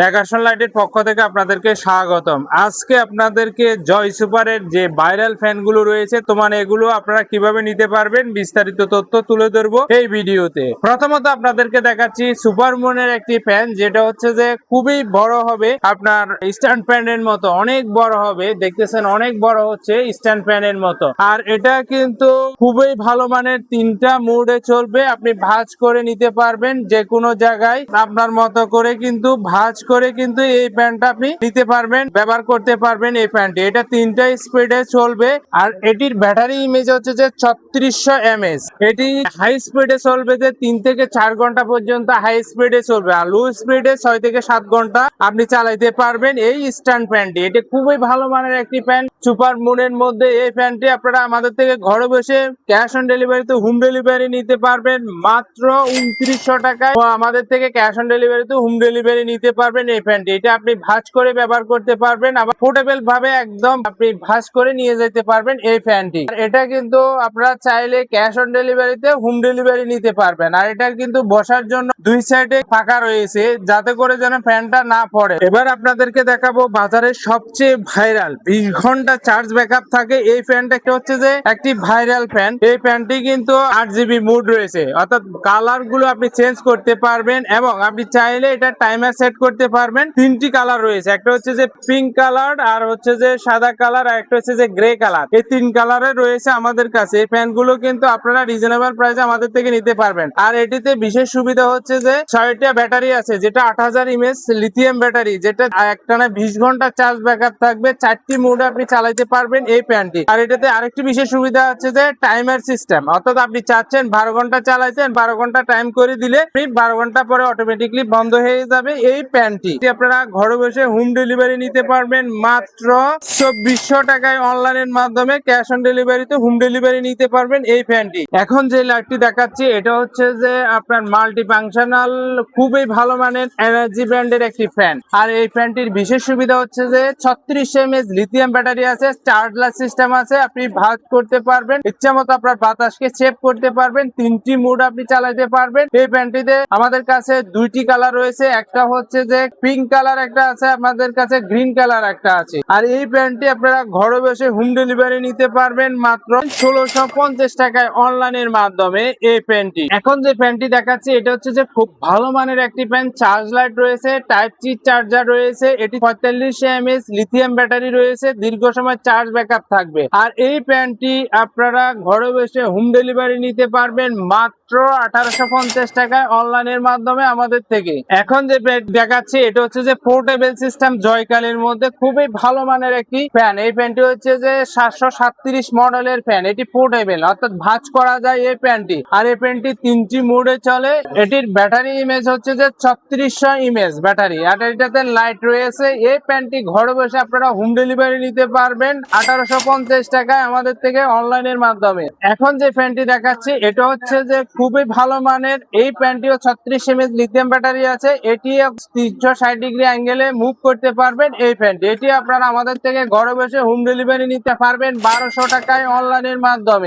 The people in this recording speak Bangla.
দেখাশোন লাইটের পক্ষ থেকে আপনাদেরকে স্বাগতম। আজকে আপনাদেরকে জয় সুপারের যে ভাইরাল ফ্যানগুলো রয়েছে এগুলো আপনারা কিভাবে নিতে পারবেন বিস্তারিত তথ্য তুলে ধরবো এই ভিডিওতে। প্রথমত আপনাদেরকে দেখাচ্ছি সুপার মুনের একটি ফ্যান, যেটা হচ্ছে যে খুবই বড় হবে, আপনার স্ট্যান্ড ফ্যানের মতো অনেক বড় হবে। দেখতেছেন অনেক বড় হচ্ছে স্ট্যান্ড ফ্যানের মতো। আর এটা কিন্তু খুবই ভালো মানের, তিনটা মোডে চলবে। আপনি ভাঁজ করে নিতে পারবেন যে কোনো জায়গায় আপনার মতো করে, কিন্তু ভাঁজ করে কিন্তু এই ফ্যানটা আপনি নিতে পারবেন, ব্যবহার করতে পারবেন এই ফ্যানটি। এটা তিনটা স্পিডে চলবে। আর এটির ব্যাটারি ইমেজ হচ্ছে যে 3600 mAh। এটি হাই স্পিডে চলবে যে 3 থেকে 4 ঘন্টা পর্যন্ত হাই স্পিডে চলবে, আর লো স্পিডে 6 থেকে 7 ঘন্টা আপনি চালাইতে পারবেন এই স্ট্যান্ড ফ্যানটি। এটি খুবই ভালো মানের একটি ফ্যান সুপার মুনের মধ্যে। এই ফ্যানটি আপনারা আমাদের থেকে ঘরে বসে ক্যাশ অন ডেলিভারিতে হোম ডেলিভারি নিতে পারবেন মাত্র 2900 টাকায়। আমাদের থেকে ক্যাশ অন ডেলিভারিতে হোম ডেলিভারি নিতে পারবেন এই ফ্যানটি। এটা আপনি ভাঁজ করে ব্যবহার করতে পারবেন, আবার পোর্টেবল ভাবে একদম আপনি ভাঁজ করে নিয়ে যেতে পারবেন এই ফ্যানটি। এটা কিন্তু আপনারা চাইলে ক্যাশ অন ডেলিভারিতে হোম ডেলিভারি নিতে পারবেন। আর এটা কিন্তু বসার জন্য দুই সাইডে ফাঁকা রয়েছে, যাতে করে যেন ফ্যানটা না পড়ে। এবার আপনাদেরকে দেখাবো বাজারের সবচেয়ে ভাইরাল 20 ঘন্টা চার্জ ব্যাকআপ থাকে এই ফ্যানটা হচ্ছে যে একটি ভাইরাল ফ্যান। এই ফ্যানটি কিন্তু 8GB মুড রয়েছে, অর্থাৎ কালার গুলো আপনি চেঞ্জ করতে পারবেন, এবং আপনি চাইলে এটা টাইমার সেট করতে পারবেন। তিনটি কালার রয়েছে, একটা হচ্ছে যে পিঙ্ক কালার, আর হচ্ছে যে সাদা কালার, আর একটা হচ্ছে যে গ্রে কালার। এই তিন কালারে রয়েছে আমাদের কাছে। এই ফ্যান গুলো কিন্তু আপনারা রিজনেবল প্রাইসে আমাদের থেকে নিতে পারবেন। আর এটিতে বিশেষ সুবিধা হচ্ছে যে 6টা ব্যাটারি আছে, যেটা 8000 mAh লিথিয়াম ব্যাটারি, যেটা একটানা 20 ঘন্টা চার্জ ব্যাকআপ থাকবে। 4টি মোডে আপনি চালাতে পারবেন এই ফ্যানটি। আর এটাতে আরেকটি বিশেষ সুবিধা হচ্ছে যে টাইমার সিস্টেম, অর্থাৎ আপনি চাচ্ছেন 12 ঘন্টা চালাইতেন, 12 ঘন্টা টাইম করে দিলে 12 ঘন্টা পরে অটোমেটিকলি বন্ধ হয়ে যাবে এই ফ্যানটি। আপনারা ঘরে বসে হোম ডেলিভারি নিতে পারবেন মাত্র 2400 টাকায় অনলাইনের মাধ্যমে। ক্যাশ অন ডেলিভারিতে হোম ডেলিভারি নিতে পারবেন এই ফ্যানটি। এখন যে লাইটটি দেখাচ্ছি এটা হচ্ছে যে আপনার মাল্টি ফাংশনাল, খুবই ভালো মানের এনার্জি ব্র্যান্ডের একটি ফ্যান। আর এই ফ্যানটির বিশেষ সুবিধা হচ্ছে যে 3600 mAh লিথিয়াম ব্যাটারি আছে, চার্জলার সিস্টেম আছে, আপনি ভাঁজ করতে পারবেন, ইচ্ছা মতো আপনার বাতাসকে সেভ করতে পারবেন। 3টি মোড আপনি চালাতে পারবেন এই ফ্যানটিতে। আমাদের কাছে 2টি কালার রয়েছে, একটা হচ্ছে যে পিঙ্ক কালার একটা আছে, আমাদের কাছে গ্রিন কালার একটা আছে। আর এই ফ্যানটি আপনারা ঘরে বসে হোম ডেলিভারি নিতে পারবেন মাত্র 1650 টাকায় অনলাইনের মাধ্যমে এই ফ্যানটি। এখন যে ফ্যানটি দেখাচ্ছি এটা হচ্ছে যে খুব ভালো মানের একটি ফ্যান। চার্জ লাইট রয়েছে, টাইপ সি চার্জার রয়েছে, এটি 4500 mAh লিথিয়াম ব্যাটারি রয়েছে, দীর্ঘ সময় চার্জ ব্যাকআপ থাকবে। আর এই ফ্যানটি আপনারা ঘরে বসে হোম ডেলিভারি নিতে পারবেন মাত্র 1850 টাকায় অনলাইনের মাধ্যমে আমাদের থেকে। এখন যে দেখাচ্ছি এটা হচ্ছে যে পোর্টেবল সিস্টেম জয়কালের মধ্যে খুবই ভালো মানের একটি ফ্যান। এই ফ্যানটি হচ্ছে যে 737 মডেলের ফ্যান। এটি পোর্টেবল, অর্থাৎ ভাঁজ করা যায় এই ফ্যানটি। আর এই ফ্যানটি 3টি মোডে চলে। এটির ব্যাটারি ইমেজ হচ্ছে যে 3600 mAh ব্যাটারি, আর এটাতে লাইট রয়েছে। এই ফ্যানটি ঘরে বসে আপনারা হোম ডেলিভারি নিতে পারবেন 1850 টাকায় আমাদের থেকে অনলাইনের মাধ্যমে। এখন যে ফ্যানটি দেখাচ্ছি এটা হচ্ছে যে খুবই ভালো মানের। এই ফ্যানটিও 3600 mAh লিথিয়াম ব্যাটারি আছে, এটি 360 ডিগ্রি অ্যাঙ্গেলে মুভ করতে পারবেন এই ফ্যানটি। এটি আপনারা আমাদের থেকে ঘরে বসে হোম ডেলিভারি নিতে পারবেন 1200 টাকায় অনলাইনের মাধ্যমে।